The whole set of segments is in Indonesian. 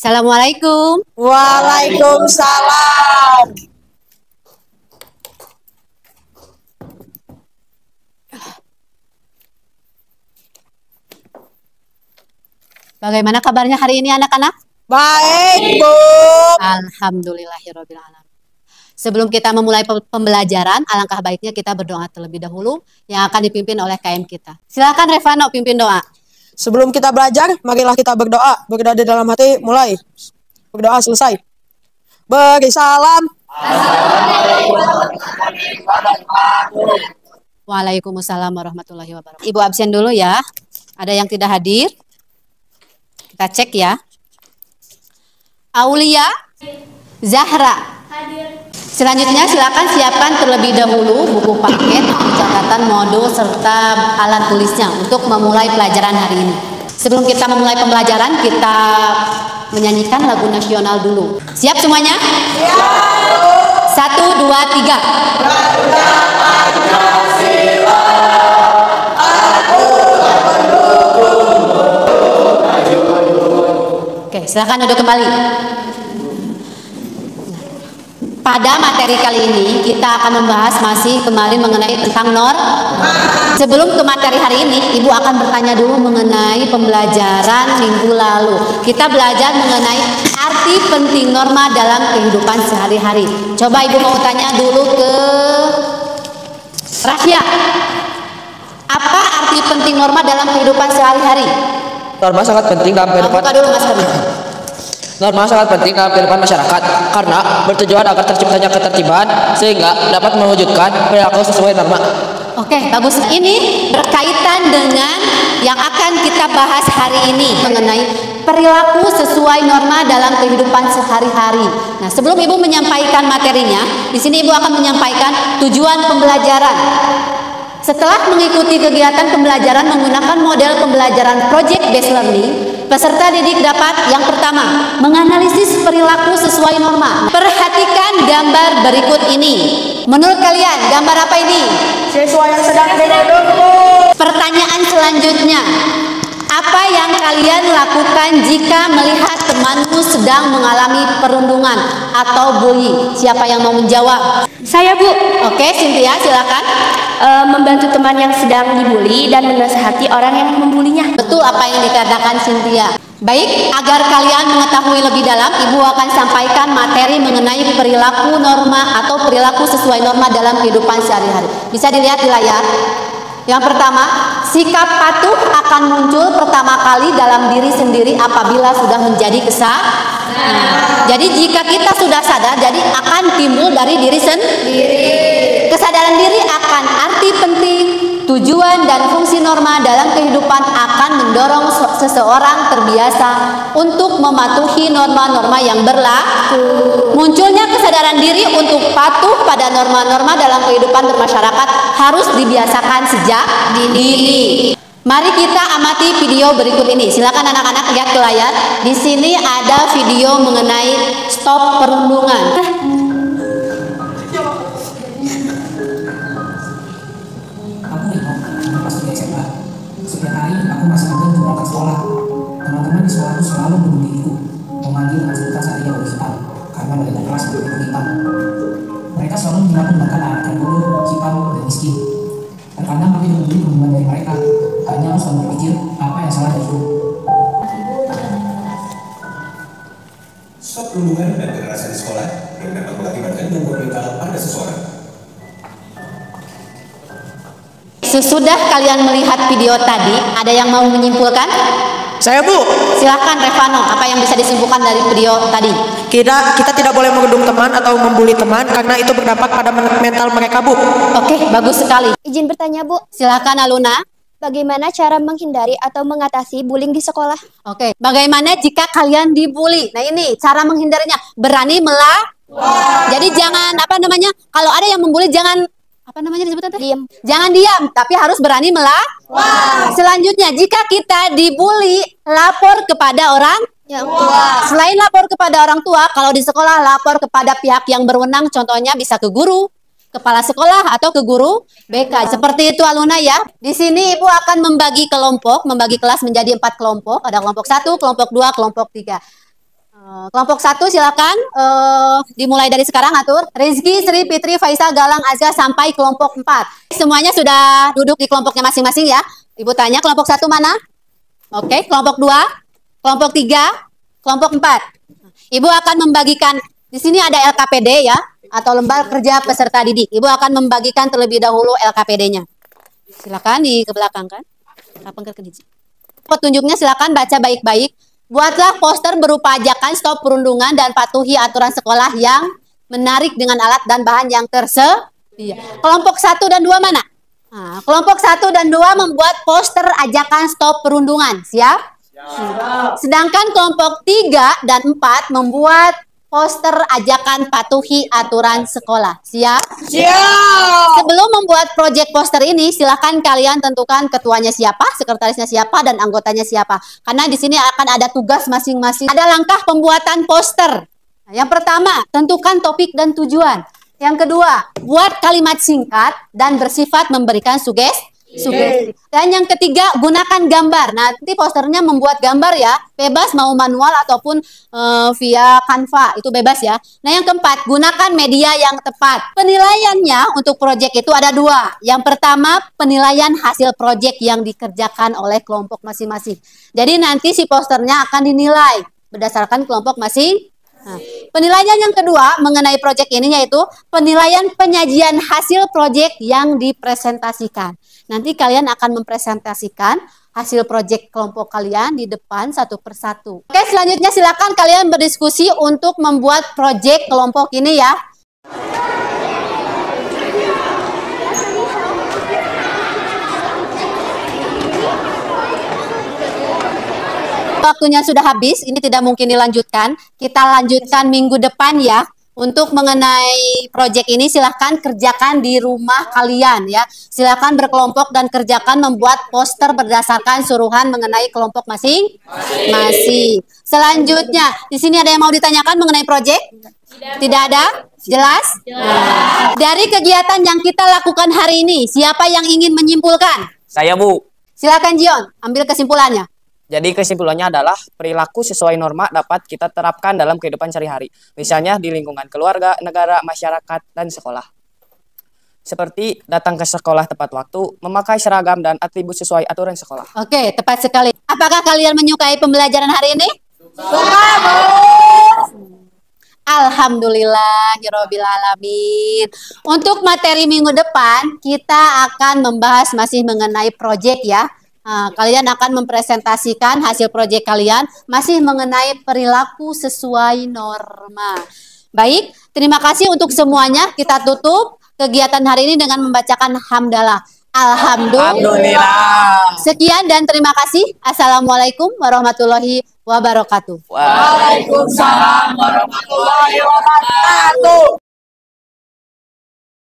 Assalamualaikum. Waalaikumsalam. Bagaimana kabarnya hari ini anak-anak? Baik, Bu. Alhamdulillahirabbil alamin. Sebelum kita memulai pembelajaran, alangkah baiknya kita berdoa terlebih dahulu yang akan dipimpin oleh KM kita. Silakan Revano pimpin doa. Sebelum kita belajar, marilah kita berdoa. Berdoa di dalam hati, mulai. Berdoa selesai. Beri salam. Waalaikumsalam warahmatullahi wabarakatuh. Ibu absen dulu ya. Ada yang tidak hadir? Kita cek ya. Aulia Zahra. Hadir. Selanjutnya silakan siapkan terlebih dahulu buku paket, catatan modul serta alat tulisnya untuk memulai pelajaran hari ini. Sebelum kita memulai pembelajaran, kita menyanyikan lagu nasional dulu. Siap semuanya? Siap. 1, 2, 3. Oke, silakan duduk kembali. Pada materi kali ini kita akan membahas masih kembali mengenai tentang Sebelum ke materi hari ini, Ibu akan bertanya dulu mengenai pembelajaran minggu lalu. Kita belajar mengenai arti penting norma dalam kehidupan sehari-hari. Coba Ibu mau tanya dulu ke Rasya. Apa arti penting norma dalam kehidupan sehari-hari? Norma sangat penting dalam kehidupan. Buka dulu Mas Kami. Norma sangat penting dalam kehidupan masyarakat karena bertujuan agar terciptanya ketertiban sehingga dapat mewujudkan perilaku sesuai norma. Oke, bagus. Ini berkaitan dengan yang akan kita bahas hari ini mengenai perilaku sesuai norma dalam kehidupan sehari-hari. Nah, sebelum Ibu menyampaikan materinya, di sini Ibu akan menyampaikan tujuan pembelajaran. Setelah mengikuti kegiatan pembelajaran menggunakan model pembelajaran project based learning, peserta didik dapat yang pertama, menganalisis perilaku sesuai norma. Perhatikan gambar berikut ini. Menurut kalian, gambar apa ini? Siswa yang sedang duduk. Pertanyaan selanjutnya, apa yang kalian lakukan jika melihat temanmu sedang mengalami perundungan atau bully? Siapa yang mau menjawab? Saya, Bu. Oke, Cynthia silakan. Membantu teman yang sedang dibully dan menasihati orang yang membulinya. Betul apa yang dikatakan Cynthia. Baik, agar kalian mengetahui lebih dalam, Ibu akan sampaikan materi mengenai perilaku norma atau perilaku sesuai norma dalam kehidupan sehari-hari. Bisa dilihat di layar. Yang pertama, sikap patuh akan muncul pertama kali dalam diri sendiri apabila sudah menjadi kesadaran. Jadi jika kita sudah sadar, jadi akan timbul dari diri sendiri. Kesadaran diri akan arti penting, tujuan dan fungsi norma dalam kehidupan akan mendorong seseorang terbiasa untuk mematuhi norma-norma yang berlaku. Munculnya kesadaran diri untuk patuh pada norma-norma dalam kehidupan bermasyarakat harus dibiasakan sejak dini. Mari kita amati video berikut ini. Silakan anak-anak lihat ke layar. Di sini ada video mengenai stop perundungan. Setiap hari aku masih enggan untuk berangkat sekolah. Teman-teman di sekolah itu selalu membullyingku, memanggil dengan sebutan saya yang hitam karena belajar keras berikut hitam. Mereka selalu menghina bahkan anak yang bodoh, hitam, dan miskin. Terkadang aku tidak peduli hubungan dari mereka, hanya aku selalu berpikir apa yang salah dariku. Stop perundungan dan kekerasan di sekolah yang dapat mengakibatkan gangguan mental pada seseorang. Sesudah kalian melihat video tadi, ada yang mau menyimpulkan? Saya, Bu. Silahkan Revano, apa yang bisa disimpulkan dari video tadi? Kita tidak boleh menggedung teman atau membuli teman karena itu berdampak pada mental mereka, Bu. Oke, bagus sekali. Izin bertanya, Bu. Silahkan Aluna. Bagaimana cara menghindari atau mengatasi bullying di sekolah? Oke, bagaimana jika kalian dibully? Nah ini cara menghindarinya, berani melawan. Jadi jangan kalau ada yang membuli jangan disebutnya Diam. Jangan diam, tapi harus berani melawan. Selanjutnya, jika kita dibully, lapor kepada orang tua. Selain lapor kepada orang tua, kalau di sekolah lapor kepada pihak yang berwenang, contohnya bisa ke guru, kepala sekolah atau ke guru BK. Seperti itu Aluna ya. Di sini Ibu akan membagi kelompok, membagi kelas menjadi 4 kelompok. Ada kelompok 1, kelompok 2, kelompok 3. Kelompok 1 silakan dimulai dari sekarang atur. Rizky, Sri, Fitri, Faisal, Galang, Azga sampai kelompok 4. Semuanya sudah duduk di kelompoknya masing-masing ya. Ibu tanya kelompok 1 mana? Oke, kelompok 2, kelompok 3, kelompok 4. Ibu akan membagikan, di sini ada LKPD ya, atau lembar kerja peserta didik. Ibu akan membagikan terlebih dahulu LKPD-nya. Silakan di ke belakang kan. Petunjuknya silakan baca baik-baik. Buatlah poster berupa ajakan stop perundungan dan patuhi aturan sekolah yang menarik dengan alat dan bahan yang tersedia. Kelompok 1 dan 2 mana? Nah, kelompok 1 dan 2 membuat poster ajakan stop perundungan. Siap? Sedangkan kelompok 3 dan 4 membuat poster ajakan patuhi aturan sekolah. Siap? Siap. Sebelum membuat proyek poster ini, silakan kalian tentukan ketuanya siapa, sekretarisnya siapa, dan anggotanya siapa. Karena di sini akan ada tugas masing-masing. Ada langkah pembuatan poster. Nah, yang pertama, tentukan topik dan tujuan. Yang kedua, buat kalimat singkat dan bersifat memberikan sugesti. Dan yang ketiga, gunakan gambar. Nanti posternya membuat gambar ya, bebas mau manual ataupun via Canva, itu bebas ya. Nah yang keempat, gunakan media yang tepat. Penilaiannya untuk proyek itu ada 2. Yang pertama, penilaian hasil proyek yang dikerjakan oleh kelompok masing-masing. Jadi nanti si posternya akan dinilai berdasarkan kelompok masing. Nah, penilaian yang kedua mengenai proyek ini yaitu penilaian penyajian hasil proyek yang dipresentasikan. Nanti kalian akan mempresentasikan hasil proyek kelompok kalian di depan satu persatu. Oke, selanjutnya silakan kalian berdiskusi untuk membuat proyek kelompok ini ya. Waktunya sudah habis, ini tidak mungkin dilanjutkan. Kita lanjutkan minggu depan ya. Untuk mengenai proyek ini silahkan kerjakan di rumah kalian ya. Silahkan berkelompok dan kerjakan membuat poster berdasarkan suruhan mengenai kelompok masing-masing. Selanjutnya, di sini ada yang mau ditanyakan mengenai proyek? Tidak ada? Jelas? Nah, dari kegiatan yang kita lakukan hari ini, siapa yang ingin menyimpulkan? Saya, Bu. Silakan Jion, ambil kesimpulannya. Jadi kesimpulannya adalah perilaku sesuai norma dapat kita terapkan dalam kehidupan sehari-hari. Misalnya di lingkungan keluarga, negara, masyarakat, dan sekolah. Seperti datang ke sekolah tepat waktu, memakai seragam dan atribut sesuai aturan sekolah. Oke, tepat sekali. Apakah kalian menyukai pembelajaran hari ini? Suka, Bu. Alhamdulillahirabbil alamin. Untuk materi minggu depan, kita akan membahas masih mengenai proyek ya. Nah, kalian akan mempresentasikan hasil proyek kalian masih mengenai perilaku sesuai norma. Baik, terima kasih untuk semuanya. Kita tutup kegiatan hari ini dengan membacakan hamdalah. Alhamdulillah. Sekian dan terima kasih. Assalamualaikum warahmatullahi wabarakatuh. Waalaikumsalam warahmatullahi wabarakatuh.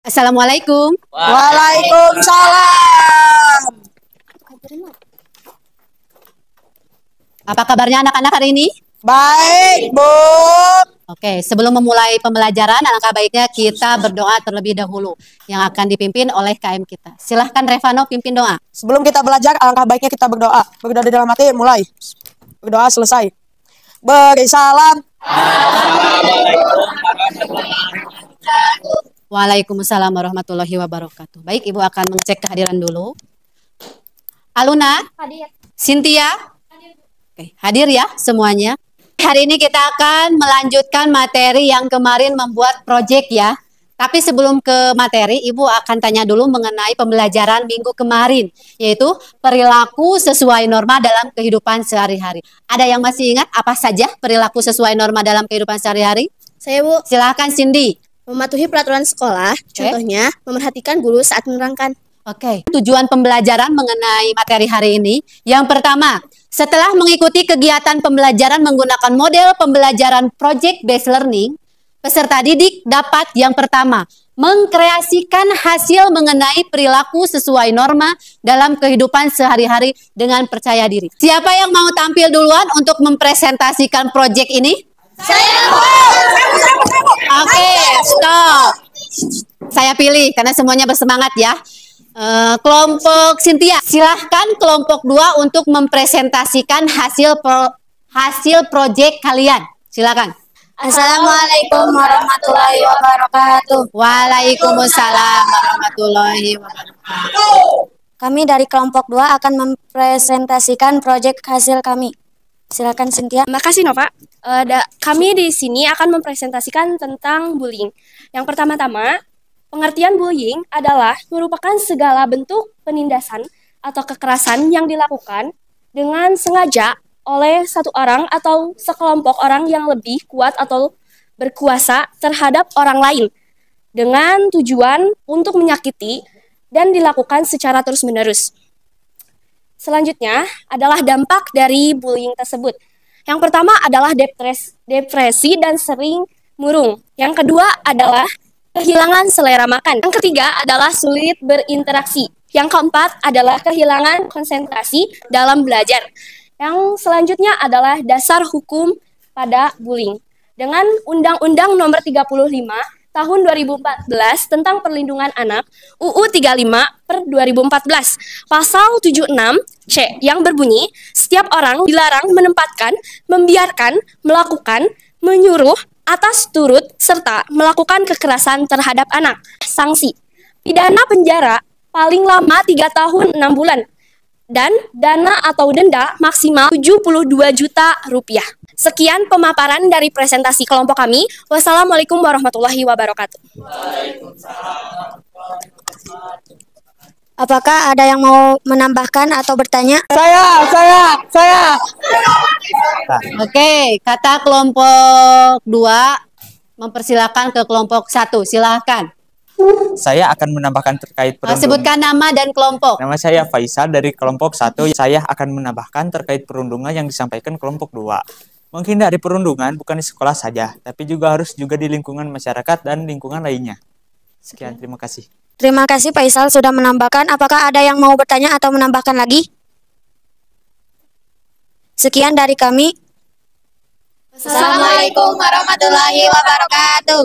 Assalamualaikum. Waalaikumsalam. Apa kabarnya anak-anak hari ini? Baik, Bu. Oke, sebelum memulai pembelajaran, alangkah baiknya kita berdoa terlebih dahulu yang akan dipimpin oleh KM kita. Silahkan Revano pimpin doa. Sebelum kita belajar, alangkah baiknya kita berdoa. Berdoa di dalam hati, mulai. Berdoa selesai. Beri salam. Waalaikumsalam warahmatullahi wabarakatuh. Baik, Ibu akan mengecek kehadiran dulu. Aluna, Hadir. Cynthia, oke, hadir ya semuanya. Hari ini kita akan melanjutkan materi yang kemarin membuat proyek ya. Tapi sebelum ke materi, Ibu akan tanya dulu mengenai pembelajaran minggu kemarin, yaitu perilaku sesuai norma dalam kehidupan sehari-hari. Ada yang masih ingat apa saja perilaku sesuai norma dalam kehidupan sehari-hari? Saya, Bu. Silahkan Cindy. Mematuhi peraturan sekolah, contohnya memerhatikan guru saat menerangkan. Oke, tujuan pembelajaran mengenai materi hari ini. Yang pertama, setelah mengikuti kegiatan pembelajaran menggunakan model pembelajaran project based learning, peserta didik dapat yang pertama, mengkreasikan hasil mengenai perilaku sesuai norma dalam kehidupan sehari-hari dengan percaya diri. Siapa yang mau tampil duluan untuk mempresentasikan project ini? Saya, Bu. Oke, stop. Saya pilih karena semuanya bersemangat ya. Kelompok Cynthia, silahkan kelompok 2 untuk mempresentasikan hasil proyek kalian. Silakan. Assalamualaikum warahmatullahi wabarakatuh. Waalaikumsalam warahmatullahi wabarakatuh. Kami dari kelompok 2 akan mempresentasikan proyek hasil kami. Silakan Cynthia. Makasih Nova. Kami di sini akan mempresentasikan tentang bullying. Yang pertama-tama, pengertian bullying adalah merupakan segala bentuk penindasan atau kekerasan yang dilakukan dengan sengaja oleh satu orang atau sekelompok orang yang lebih kuat atau berkuasa terhadap orang lain dengan tujuan untuk menyakiti dan dilakukan secara terus-menerus. Selanjutnya adalah dampak dari bullying tersebut. Yang pertama adalah depresi dan sering murung. Yang kedua adalah kehilangan selera makan. Yang ketiga adalah sulit berinteraksi. Yang keempat adalah kehilangan konsentrasi dalam belajar. Yang selanjutnya adalah dasar hukum pada bullying. Dengan Undang-Undang Nomor 35 Tahun 2014 tentang Perlindungan Anak UU 35/2014 Pasal 76C yang berbunyi, setiap orang dilarang menempatkan, membiarkan, melakukan, menyuruh, atas turut, serta melakukan kekerasan terhadap anak. Sanksi pidana penjara paling lama 3 tahun 6 bulan dan dana atau denda maksimal 72 juta rupiah. Sekian pemaparan dari presentasi kelompok kami. Wassalamualaikum warahmatullahi wabarakatuh. Apakah ada yang mau menambahkan atau bertanya? Saya. Oke, kata kelompok 2 mempersilakan ke kelompok 1. Silahkan. Saya akan menambahkan terkait perundungan. Sebutkan nama dan kelompok. Nama saya Faisal dari kelompok 1. Saya akan menambahkan terkait perundungan yang disampaikan kelompok 2. Menghindari perundungan bukan di sekolah saja, tapi juga harus juga di lingkungan masyarakat dan lingkungan lainnya. Sekian, terima kasih. Terima kasih Faisal sudah menambahkan. Apakah ada yang mau bertanya atau menambahkan lagi? Sekian dari kami. Assalamualaikum warahmatullahi wabarakatuh.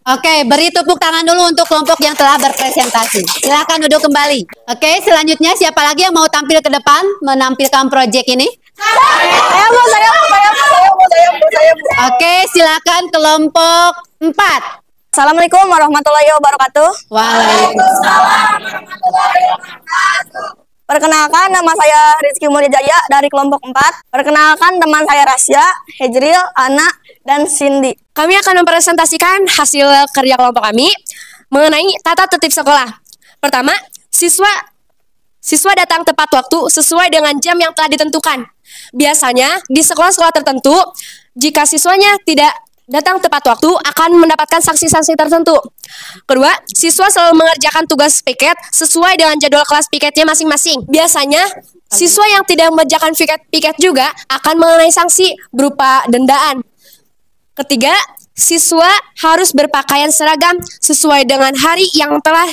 Oke, beri tepuk tangan dulu untuk kelompok yang telah berpresentasi. Silakan duduk kembali. Oke, selanjutnya siapa lagi yang mau tampil ke depan menampilkan proyek ini? Saya mau. Oke, silakan kelompok 4. Assalamualaikum warahmatullahi wabarakatuh. Waalaikumsalam. Perkenalkan, nama saya Rizky Mulyajaya dari kelompok 4. Perkenalkan teman saya Rasya, Hejril, Ana, dan Cindy. Kami akan mempresentasikan hasil kerja kelompok kami mengenai tata tertib sekolah. Pertama, siswa datang tepat waktu sesuai dengan jam yang telah ditentukan. Biasanya di sekolah-sekolah tertentu, jika siswanya tidak datang tepat waktu akan mendapatkan sanksi-sanksi tertentu. Kedua, siswa selalu mengerjakan tugas piket sesuai dengan jadwal kelas piketnya masing-masing. Biasanya, siswa yang tidak mengerjakan piket juga akan mengenai sanksi berupa dendaan. Ketiga, siswa harus berpakaian seragam sesuai dengan hari yang telah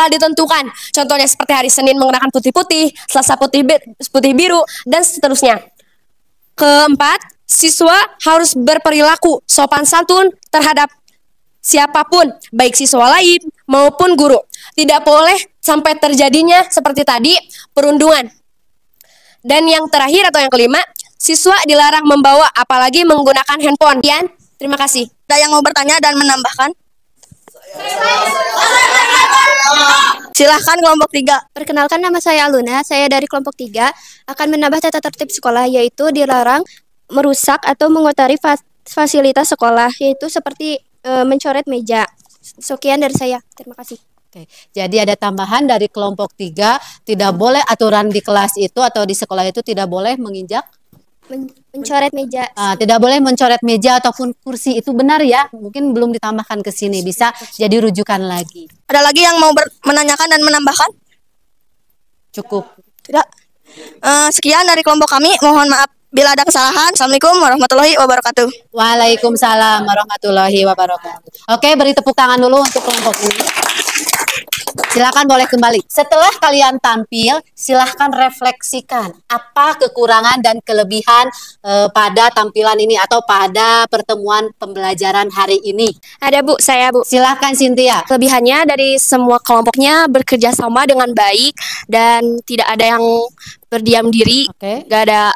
ditentukan. Contohnya seperti hari Senin menggunakan putih-putih, Selasa putih biru, dan seterusnya. Keempat, siswa harus berperilaku sopan santun terhadap siapapun, baik siswa lain maupun guru. Tidak boleh sampai terjadinya seperti tadi, perundungan. Dan yang terakhir atau yang kelima, siswa dilarang membawa apalagi menggunakan handphone. Terima kasih. Ada yang mau bertanya dan menambahkan? Silahkan kelompok 3. Perkenalkan, nama saya Aluna, saya dari kelompok 3 akan menambah tata tertib sekolah, yaitu dilarang merusak atau mengotori fasilitas sekolah, yaitu seperti mencoret meja. Sekian dari saya, terima kasih. Oke, jadi ada tambahan dari kelompok 3, tidak boleh aturan di kelas itu atau di sekolah itu tidak boleh menginjak mencoret meja. Tidak boleh mencoret meja ataupun kursi, itu benar ya? Mungkin belum ditambahkan ke sini, bisa jadi rujukan lagi. Ada lagi yang mau menanyakan dan menambahkan? Cukup. Tidak. Sekian dari kelompok kami. Mohon maaf bila ada kesalahan. Assalamualaikum warahmatullahi wabarakatuh. Waalaikumsalam warahmatullahi wabarakatuh. Oke, beri tepuk tangan dulu untuk kelompok ini. Silakan boleh kembali. Setelah kalian tampil, silahkan refleksikan apa kekurangan dan kelebihan pada tampilan ini atau pada pertemuan pembelajaran hari ini. Ada Bu, saya Bu. Silahkan Cynthia. Kelebihannya dari semua kelompoknya bekerja sama dengan baik dan tidak ada yang berdiam diri. Oke. Gak ada.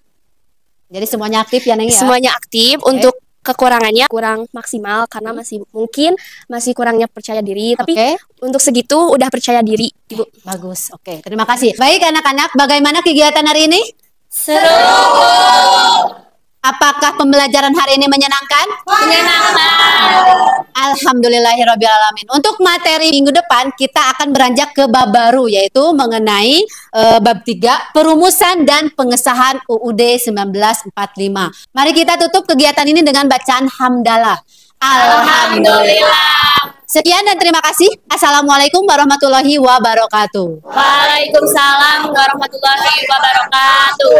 Jadi semuanya aktif ya Neng ya? Semuanya aktif. Oke. Untuk kekurangannya kurang maksimal karena masih kurangnya percaya diri. Tapi untuk segitu udah percaya diri, Ibu. Bagus. Oke, terima kasih. Baik anak-anak, bagaimana kegiatan hari ini? Seru. Apakah pembelajaran hari ini menyenangkan? Menyenangkan. Alhamdulillahirrabbilalamin. Untuk materi minggu depan kita akan beranjak ke bab baru, yaitu mengenai bab 3 perumusan dan pengesahan UUD 1945. Mari kita tutup kegiatan ini dengan bacaan hamdalah. Alhamdulillah. Sekian dan terima kasih. Assalamualaikum warahmatullahi wabarakatuh. Waalaikumsalam warahmatullahi wabarakatuh.